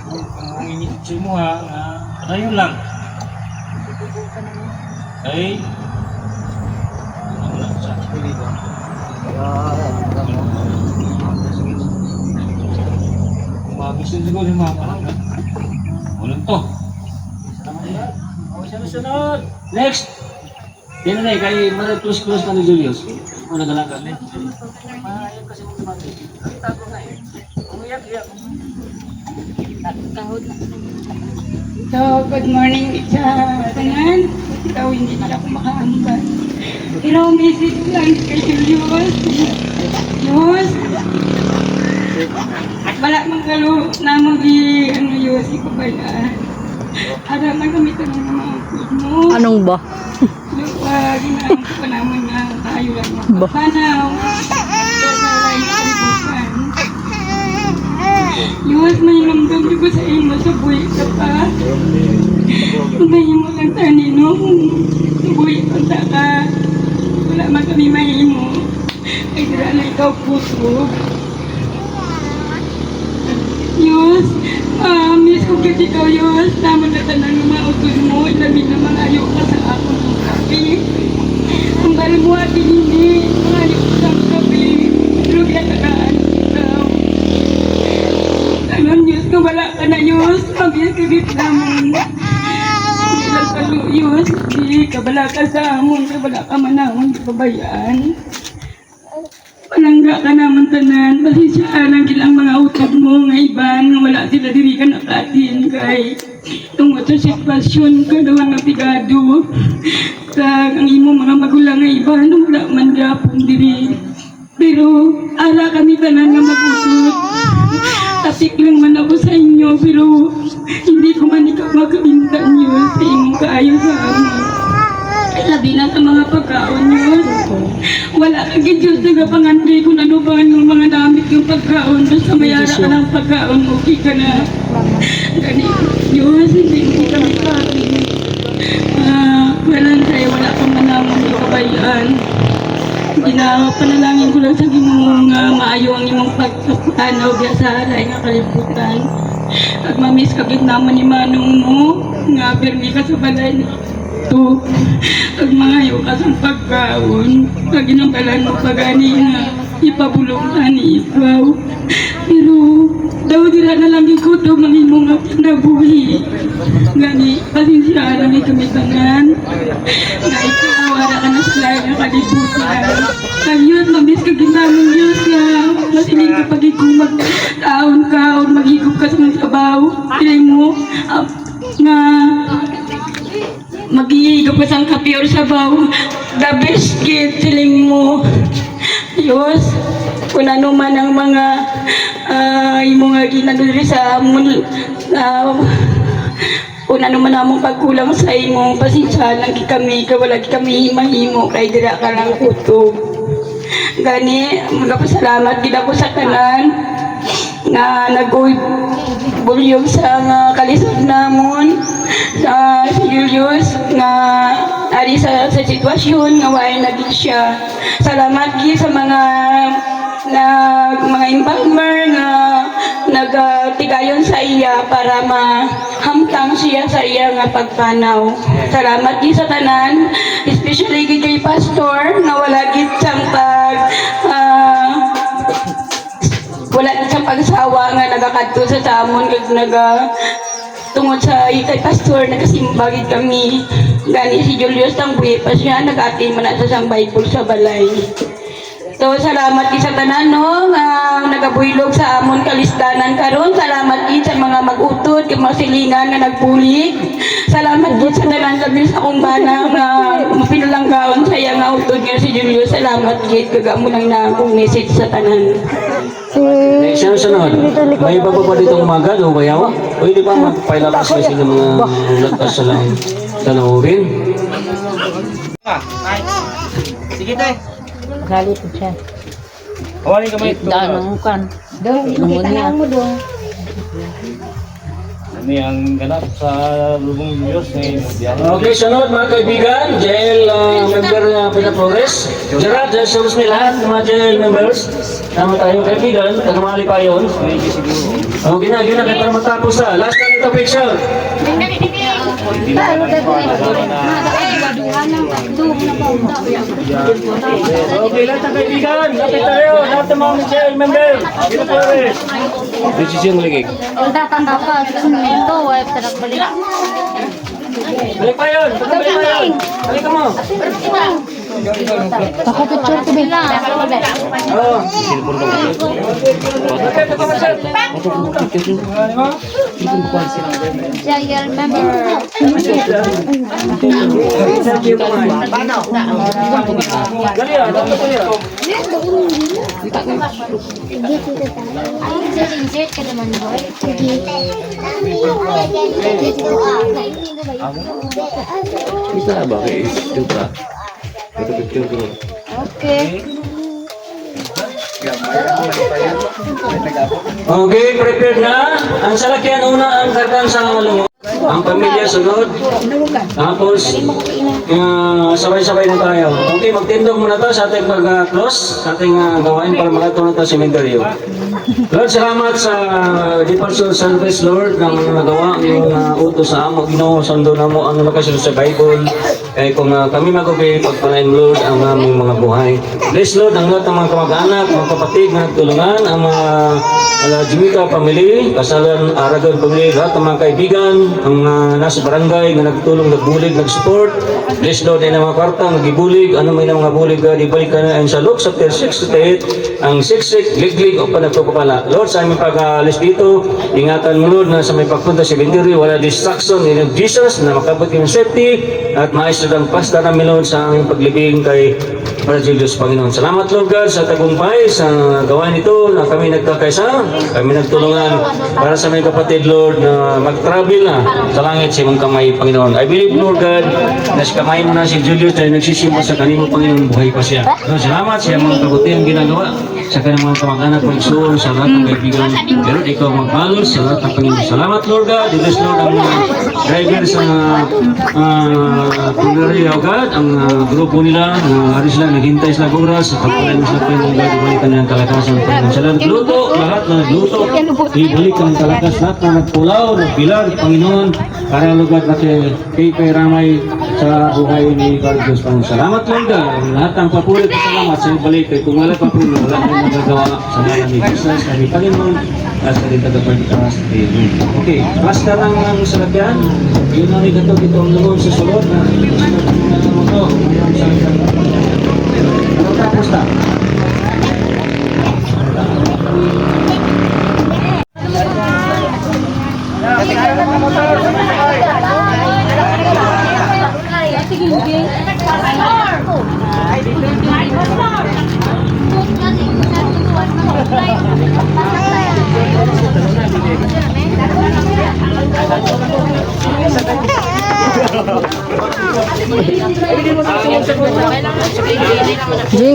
Ang initso mo ha, ngayon lang. Ay, ano lang sa pili ba? Umagisin siguro yung mga parang walang to. Sunod! Next! Yan na kay Close ka ni Julius. Ano na lang kami? Ayaw kasi mo tumati. Nakita ko nga eh. Umiyak-iyak. Nakakahod na. So, good morning sa tanan. Ikaw hindi na ako makaambal. Pero message lang kay Julius. Julius. Wala mang kalo na magi ano yun, si Kabaya. Para man kami tanong ng mga food mo. Anong ba? Ginawang ko pa naman na tayo lang mapapanaw. So, wala yung kalibutan. Yuwas may ramdam niyo ba sa imo sa buhay ka pa? Magayin mo lang tani, no? Sa buhay ka ka. Wala man kami mahimo. Ay, dala na ikaw puso. Yus, miss ko kasi ikaw, Yus. Naman na tanang ng mga utol mo. Labi na mga ayaw ka sa ako ng kape. Ang bala mo atin hindi. Mga ayaw ka sa kape. Pero kaya tagaan ikaw. Tangan, Yus, kung wala ka na, Yus. Mabiyas ka dito naman. Hindi lang ka, Yus. Hindi ka bala ka sa amon. Kabala ka manamon. Di pabayaan. Panangga ka naman tanan, pasisya lang kilang mga utog mo nga iban, nga wala sila diri ka nakatin kay tungkol sa sitwasyon ka daw ang napigado. Kag ang imo mga magulang nga iban, wala man gapong diri. Pero ala kami tanan nga mag-utod. Tapik lang man ako sa inyo, pero hindi ko man ikaw makabintan nyo sa imong kaayo sa amin. Labi na sa mga pagkaon yun. Wala kang Diyos na pangantay kung ano ba yung mga damit yung pagkaon. Basta mayara ka ng pagkaon, okay ka na. Ganito, Diyos, hindi kami pati. Wala tayo, wala kang manamon ng kabayaan. Panalangin ko lang sa gimong maayo ang imong pagkapanaw biya sa halay nga kalibutan. At mamiss ka naman ni Manong mo, nga permi ka sa balay to. Pag mga yung kasang pagkaon, pag inambalan mo pag-ani nga, ipabulong ka ni ikaw. Pero, daw dila na lang ikaw to mga mga kinabuhi. Gani, pasensya lang kami tangan. Na ikaw, wala ka na sa lahat ng kalibutan. Kanyot, mabis ka ginamang Diyos nga. Mas hindi ka pag-ikaw mag-taon ka o mag-ikaw ka sa mga sabaw. Pilay mo, nga, mag-iigaw pa sang kape or sabaw. The best gift, siling mo. Diyos, kung ano man ang mga yung mga ginagawin sa amon, kung ano man among pagkulang sa imong pasensya lang kami, kawala kami mahimo kay dira ka lang kutob. Gani, magpasalamat gid ako sa tanan na nag-bulyog sa kalisod namon sa si Julius nga ari sa sitwasyon nga way naging siya. Salamat gid sa mga embalmer nga nagtigayon sa iya para mahamtang siya sa iya nga pagpanaw. Salamat gid sa tanan, especially gid kay pastor nga wala gid sang wala siyang pagsawa nga nagakadto sa amon kag tungod sa itay pastor nagasimbagid kami. Gani si Julius tang buhi pa siya nag-ati man sa sang Bible sa balay. So salamat gid sa tanan no nga nagabuylog sa amon kalistanan karon. Salamat gid sa mga mag-utod kay mga silingan nga nagpulig. Salamat gid sa tanan labi sa akong bana nga mapinulanggaon sa iya nga utod nga si Julius. Salamat gid kag amo lang na akong message sa tanan. Siya sunod. May iba pa dito umaga o bayaw? O hindi ba magpailakas na sila mga latas sa lang tanawin? Sige tayo. Galit siya. Awalin kamay ito. Daan ang kan. Dong, makita mo dong. Ini ang ganap sa lubong Diyos ni Biyahe. Okay, sunod mga kaibigan, jail member na Pina Flores. Gerard, service ni lahat ng mga jail members. Tama tayo kaibigan, tagamali pa yun. Okay na, kaya para matapos na. Last na nito picture. Okay, lahat ng kaibigan, lapit tayo. Lahat ng mga jail member. Pina Flores. Decision lagi. Balik pa yun, balik pa yun. Balik ka mo. Ako picture ko ba? Oo. Jail member. Gali ah, dapat ko yun. Ay, insert ka naman, boy. Kita na ba kay ito ka? Ito picture ko. Okay. Okay, prepared na. Ang salakyan una ang kargan sa lungo. Ang pamilya sunod. Tapos, sabay-sabay na tayo. Okay, magtindog muna to sa ating pag-close, sa ating gawain para makato na to sa cementerio. Lord, salamat sa Departure Service, Lord, ng nagawa yung utos sa amo, Ginoo, sando na mo ang nakasunod sa Bible. Kaya kung kami mag-obey, pagpalain, Lord, ang aming mga buhay. Bless, Lord, ang lahat ng mga kamag-anak, mga kapatid na nagtulungan, ang mga Jimika family, Kasalan, Aragon family, lahat ng mga kaibigan, ang nasa barangay na nagtulong, nagbulig, nag-support. Bless, Lord, ay na mga kwartang nagibulig, ano may na mga bulig, ibalik ka na. And sa Luke chapter 6:8, ang siksik, liglig, o panagpapala. Lord, sa aming pag-alis dito, ingatan mo, Lord, na sa may pagpunta sa cemetery, wala distraction in of Jesus, na makabot yung safety, at maayos ang pasta namin, Lord, sa aming paglibing kay Diyos, Panginoon. Salamat, Lord God, sa tagumpay, sa gawain ito, na kami nagkakaisa, kami nagtulungan para sa mga kapatid, Lord, na mag-travel na sa langit sa imong kamay, Panginoon. I believe, Lord God, na sa kamay mo na si Julius ay nagsisimba sa kanimo, Panginoon, buhay pa siya. Lord, salamat sa mga kabuti ang ginagawa sa kanyang mga kamag-anak, Panginoon, sa lahat ng kaibigan. Lord, ikaw magbalos sa lahat ng Panginoon. Salamat, Lord God. Bless, Lord, ang mga driver sa Pulgari, O God, ang grupo nila, hari sila, naghintay sila oras, sa pagpalain sila, Panginoon, God, ibalikan niya ang kalakasan, Panginoon. Sa nagluto, lahat na nagluto, ibalik ang kalakas, lahat na nagpulaw, nagpilar, Panginoon, para, Lord God, kay Ramay sa buhay ni God, Diyos, Panginoon. Salamat, Lord God. Lahat ng papulit at salamat sa ibalik, kay kung wala pa po, wala na nagagawa sa mga ni Jesus, kami, Panginoon, at sa rin tagapagkakas. Okay, basta lang ang salakyan, yun na rin ito, dito ang lungod sa sulod, na mo to, ano tapos na?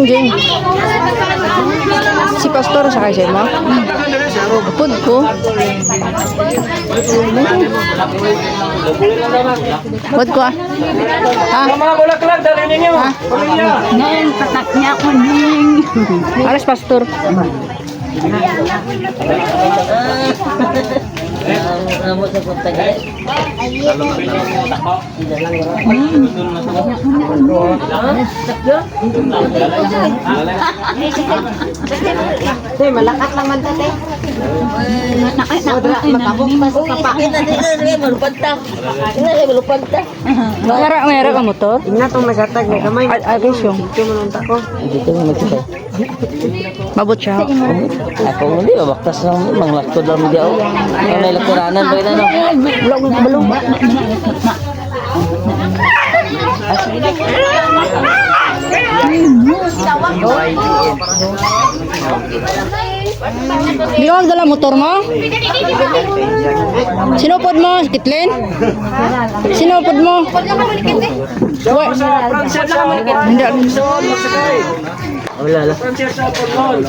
Jing. Si pastor sa kayo mo? Pud ko. Pud ko ah. Ha? Mga bulaklak, dali ninyo. Pamilya. Ngayon, patak niya ako ning. Alas pastor. Malakat lang man tate. Makabok pa sa kapakit na din malupad ta. Malupad ta. Mayara ka motor? Ina tong nagatag na kamay. Agos yung. Ito man ko. Dito mo magkita. Mabot siya. Ako hindi mabaktas ng mga laktod lang di ako. Ang may lakturanan ba yun Balong. Di ka magdala motor mo? Sinupod mo, Kitlin? Sinupod mo? Sa Francia lang, Hindi. magsakay. Wala lang. Francis sa Pulon.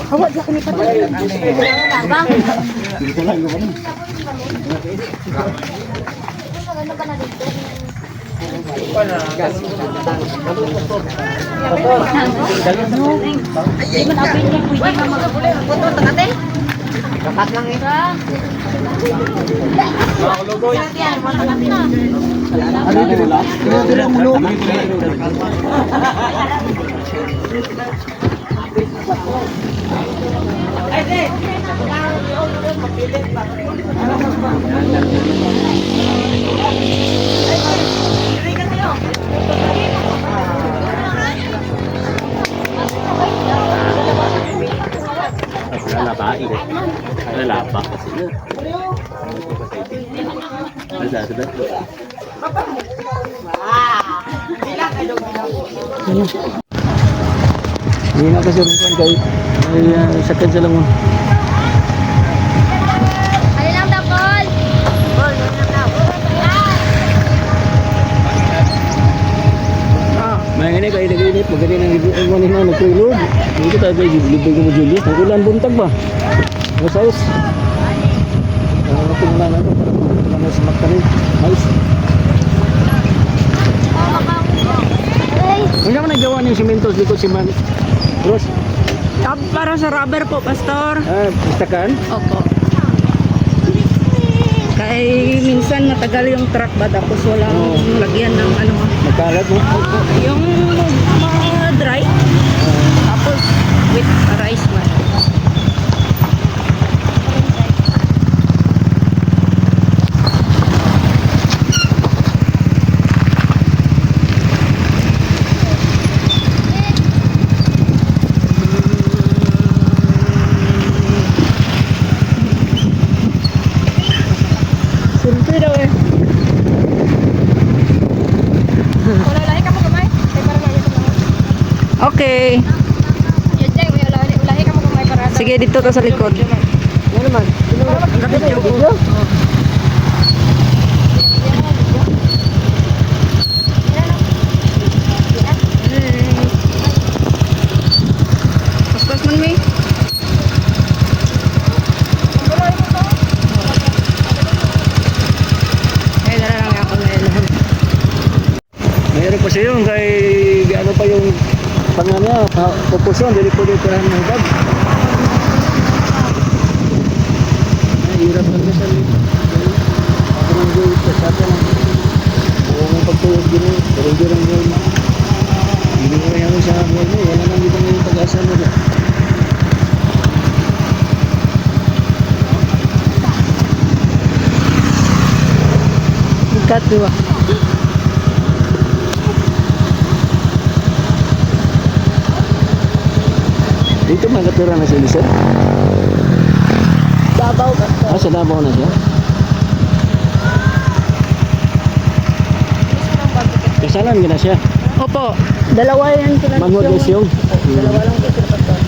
Hindi na kasi rin kayo. Ay, sakit sila mo. Ano lang daw, Paul? Paul, ano lang daw? Mga ganyan kayo nag-init. Magaling ang ibuwan nila. Nagpulog. Hindi tayo kayo libay ko mo Julius. Ang ulan buntag ba? Masayos. Tingnan na ito. Para sa magkarin. Ayos. Hindi naman nagawa niyo simentos likod si Man. Terus? Para sa rubber po, Pastor. Istakan? Opo. Kaya minsan matagal yung truck ba tapos walang lagyan ng ano. Magkalat mo? Yung mga dry. Tapos with rice man. Siyempre daw eh. Okay. Sige, dito ka sa likod. Ano naman? Paspas man mi. Ay, dala lang ako ngayon. Mayroon pa siya yung kay ano pa yung panganya, pupusyon, dili po dito rin ng hubad. Ay, hirap lang sa dito. Ako nang gawin sa atin. Huwag mong pagtulog din eh. Pero hindi rin gawin. Hindi mo kaya mo sa buhay mo. Wala nang dito ngayon pag-asa mo ba. Ikat dua. Dito magkatira na si Lisa. Babaw ka. Sa Davao na siya. Kasalan gina siya. Opo. Dalawa yan sila. Manuel Desyong. Dalawa lang po sila Pastor.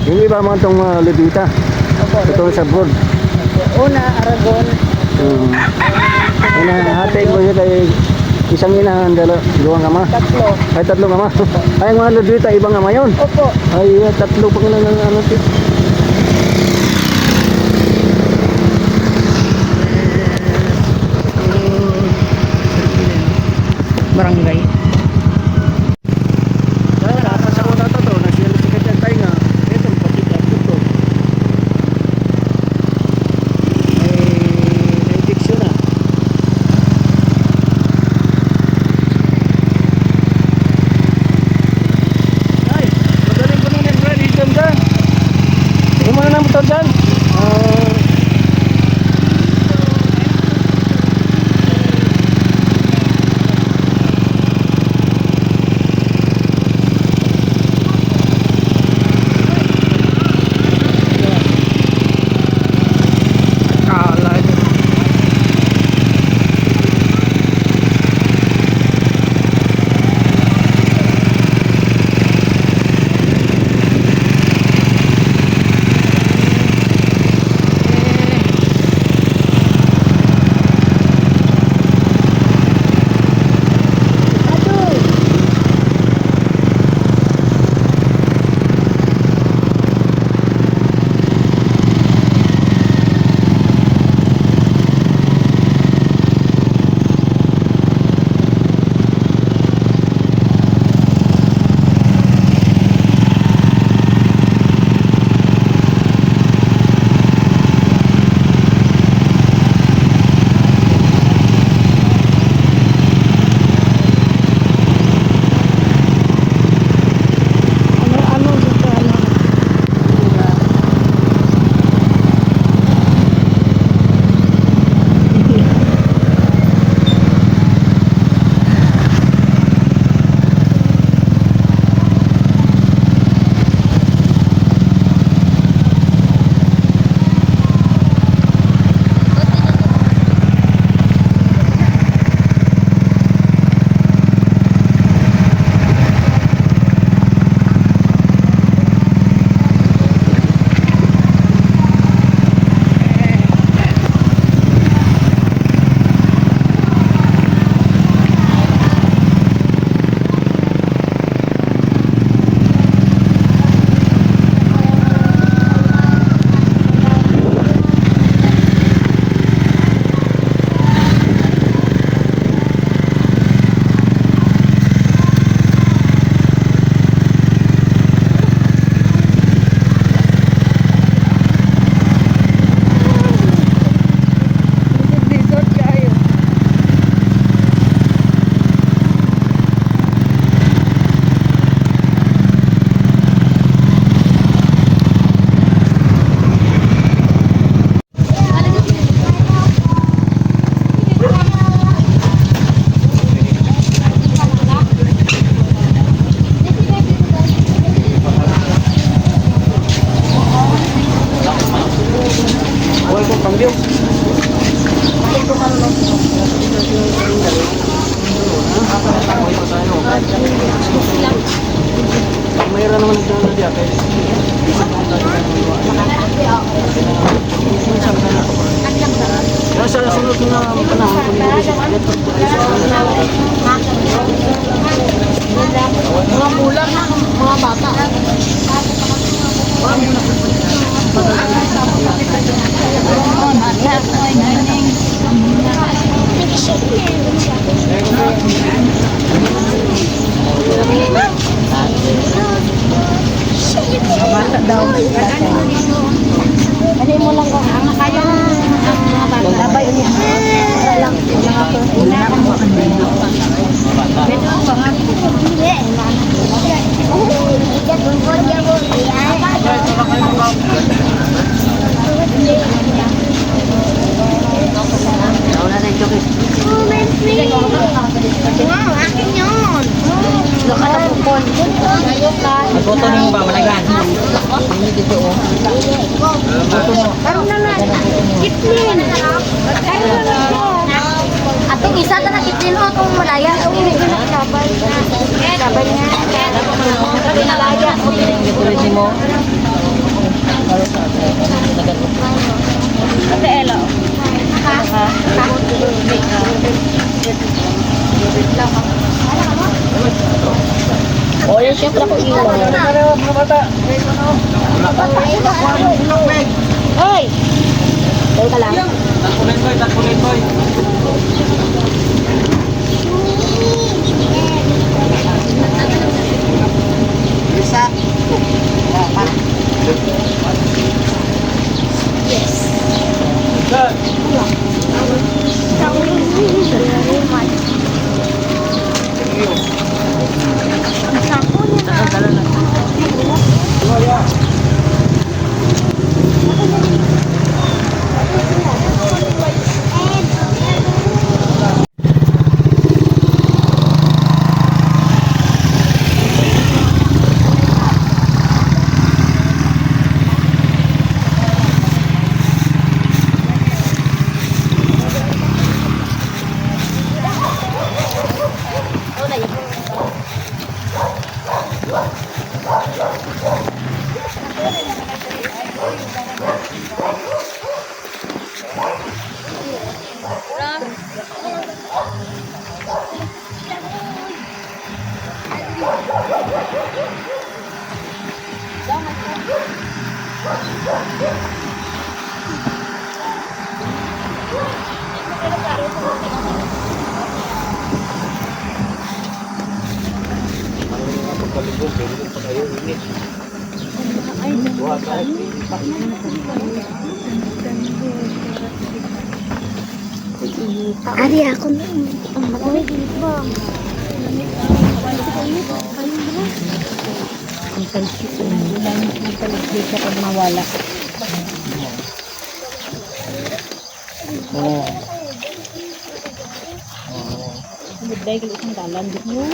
Yung iba mga itong Levita. Ito sa board. Una, Aragon. Hati ko siya kay isang inahan, dalawang ama. Tatlo. Ay, tatlong ama. Ay, mga Levita, ibang ama yun. Opo. Ay, tatlo pa nga ng ano. Barangay. Sa una to, nagsiyalo si Kachan tayo nga. Ito, patikap ito. May infection na. Ay, magaling ko nung nag-ready ka. Mayroon naman nagdala diya kay sa sunod na panahon kung hindi siya Mga bulan, mga bata. Bata daw. Ano mo lang kung ang kaya mga bata. Labay niya. Wala lang. Nagboto niyo ba malagan? Karoon na nga. Kitlin. Atong isa ta na kitlin o itong malaya. Itong hindi ko nagkabal. Kabal nga. Kabal na laya. Ate Elo. Oh, yan siyempre ako ilaw. Mga bata. Hoy! Hoy ka lang. Takulit boy. Isa. Ari ako na. Ang matawid dito. Ang kalkis na. Ang kalkis sa pag mawala. Buday kalau isang dalan di mo.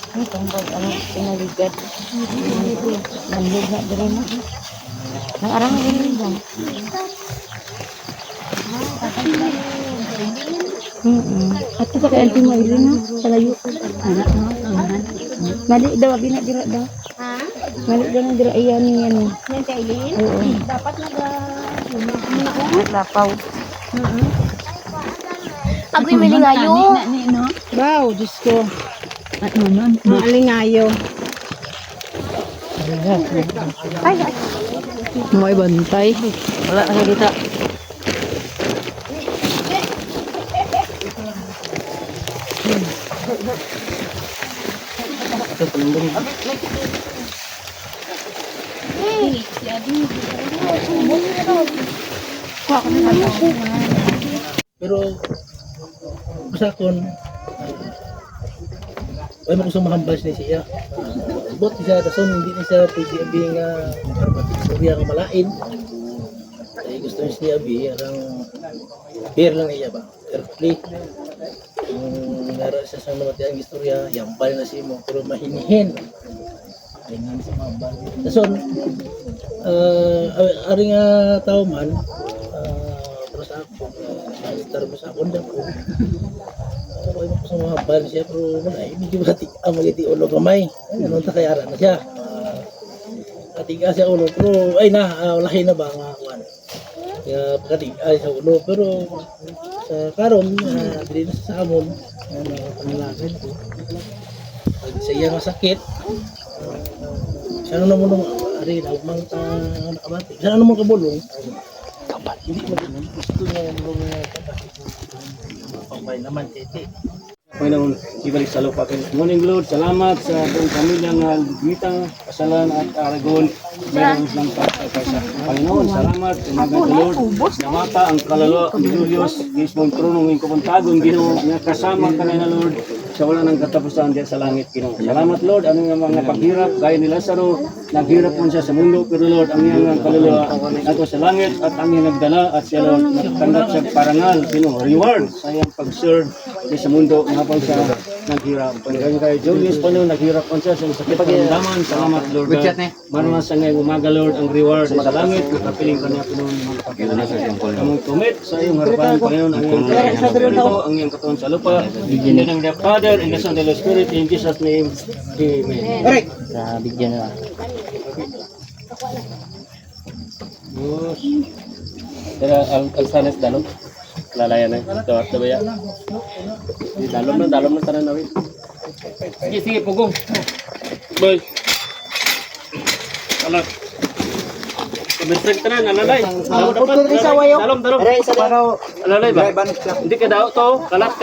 Ang tambag ano pinaligad. Nandog na dire mo. Nang arang din ba? Ato pa kay Auntie Maylin na palayo. Anak mo, anak. Mali daw bina dira daw. Ha? Mali daw na dira iyan ni ano. Ni Kailin? Oo. Dapat naglapaw. Agoy malingayo. Wow, Diyos ko. Malingayo. Ay, May bantay. Wala na dito. Ito pelindung. Pero basta kon ay mo gusto mahambal siya. Bot siya kason hindi ni siya pwede abi nga surya nga malain. Ay gusto niya abi arang beer lang iya ba. Earthly. Meron siya sa namatiang istorya, yampal na si mo pero mahinihin. Ay nga sa mahambal. Kason ari nga tao man para sa ako Star mo sa akong dako. Ako yung sa mga ban siya, pero wala, medyo magiti ulo kamay. Ano takayara na siya. Katiga siya ulo, pero ay na, lahi na ba nga kuwan. Kaya katiga sa ulo, pero sa karon, dili na sa amon, panalangin ko. Pag sa iya masakit, siya na naman ari na umang nakabati. Siya na naman kabulong. Hindi mo din gusto niya yung mga pambay naman tete. Panginoon, ibalik sa lupa kayo. Morning Lord, salamat sa buong pamilya nga Gitang, Kasalan at Aragon. Meron ng pagkakasa. Panginoon, salamat. Umaga sa Lord. Namata ang kalalo ni Julius. Gismong tronong yung kupuntagon. Ginoo nga kasama ka na Lord. Sa wala ng katapusan diyan sa langit, Ginoo. Salamat Lord. Ano nga mga paghirap, gaya ni Lazaro. Naghirap mo siya sa mundo. Pero Lord, ang iyang kaluluwa ato sa langit at ang iyang nagdala at siya Lord, nagtanggap sa parangal, Ginoo. Reward sa iyang pag-serve sa mundo. Habang siya naghirap. Pagkain kay Julius pa noon, naghirap pa siya sa sakit paramdaman. Salamat Lord. Maraming sa ngayong umaga Lord, ang reward sa langit. Kapiling ka niya po noon mga kapatid. Kamong tumit sa iyong harapan, Panginoon, ang iyong katawan, ang iyong katawan sa lupa. In the name of the Father, in the Son, and the Holy Spirit, in Jesus' name. Amen. Correct. Bigyan na. Pero ang sanes dalom. Lalayan na. Tawat na ba yan? Dalom na tanan namin. Sige, pugong. Boy. Alat. Kamisag tanan, alalay. Dalom. Alalay ba? Hindi ka daw to. Kalat.